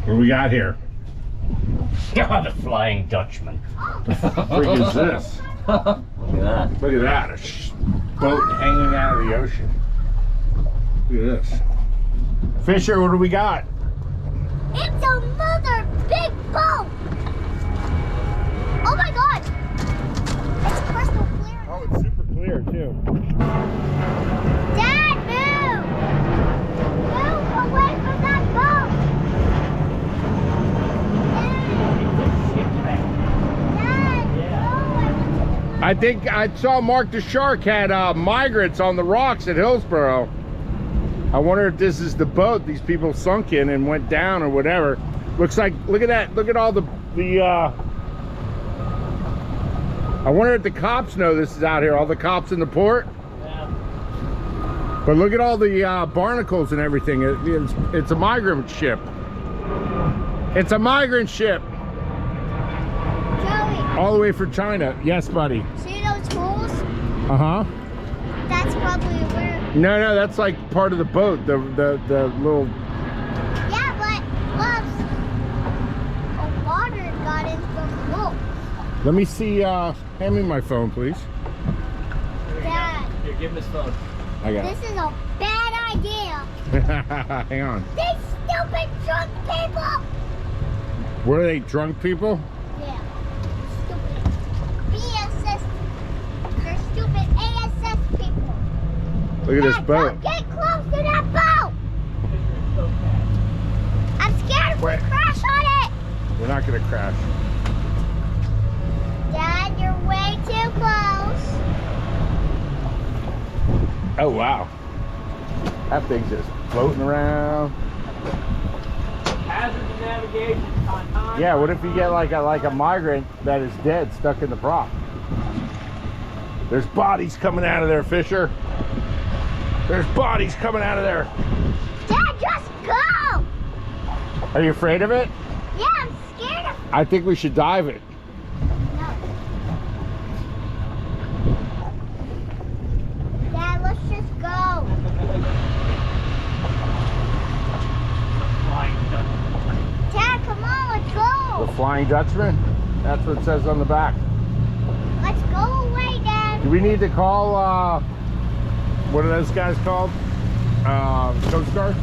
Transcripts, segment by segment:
What do we got here? Oh, the Flying Dutchman. What the freak is this? Look at that. Look at that. A boat hanging out of the ocean. Look at this. Fisher, what do we got? It's another big boat. Oh my god. It's crystal clear. Oh, it's super clear too. Dad, move. Move away from that boat. Dad, I think I saw Mark the Shark had migrants on the rocks at Hillsborough. I wonder if this is the boat these people sunk in and went down or whatever. Looks like, look at that. Look at all the I wonder if the cops know this is out here, all the cops in the port. Yeah. But look at all the barnacles and everything. It's a migrant ship. It's a migrant ship. Joey, All the way from China. Yes, buddy. see those holes? Uh-huh. That's probably where. No, that's like part of the boat. The little... Yeah, but look, water got in from the boat. Let me see, hand me my phone, please. Dad, Here, give him his phone. I got this is a bad idea. it. Hang on. These stupid drunk people. Were they drunk people? Yeah. Stupid BSS. They're stupid ASS people. Look at this Dad, boat. don't get close to that boat. I'm scared if we Wait. crash on it. We're not gonna crash. Dad, you're way too close. Oh, wow. That thing's just floating around. Hazards of navigation on time. Yeah, what if you get like a migrant that is dead stuck in the prop? There's bodies coming out of there, Fisher. There's bodies coming out of there. Dad, just go. Are you afraid of it? Yeah, I'm scared of. I think we should dive it. No. Dad, let's just go. Flying Dutchman. Dad, come on, let's go. The Flying Dutchman? That's what it says on the back. Let's go away, Dad. Do we need to call, what are those guys called? Coast Guard?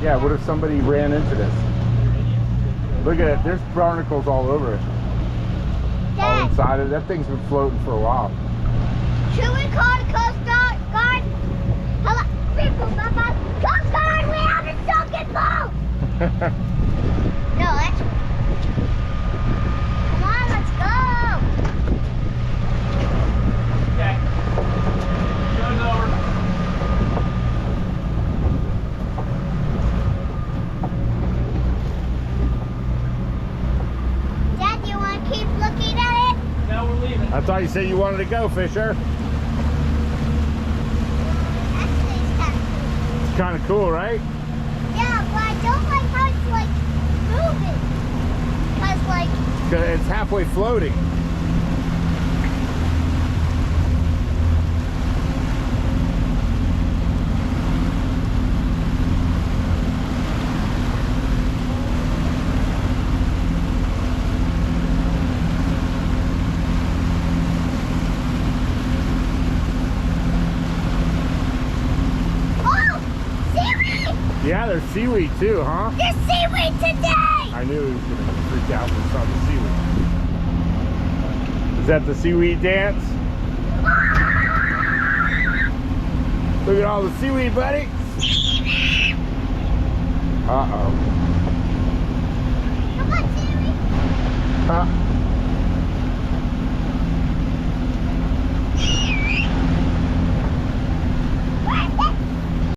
Yeah, what if somebody ran into this? Look at it, there's barnacles all over it. All Dad, inside it. That thing's been floating for a while. should we call the Coast Guard? Hello, people, Papa. Coast Guard, we have a sunken boat. No, let's. Come on, let's go. Okay. Show's over. Dad, do you want to keep looking at it? Now we're leaving. I thought you said you wanted to go, Fisher. Actually, it's kind of cool. It's kind of cool, right? Yeah, but I don't like how it's like moving. Because like, 'Cause it's halfway floating. oh, seaweed! Yeah, there's seaweed too, huh? There's seaweed today! I knew he was going to freak out when he saw the seaweed. Is that the seaweed dance? Look at all the seaweed, buddy. Uh-oh. Come on, seaweed! Huh?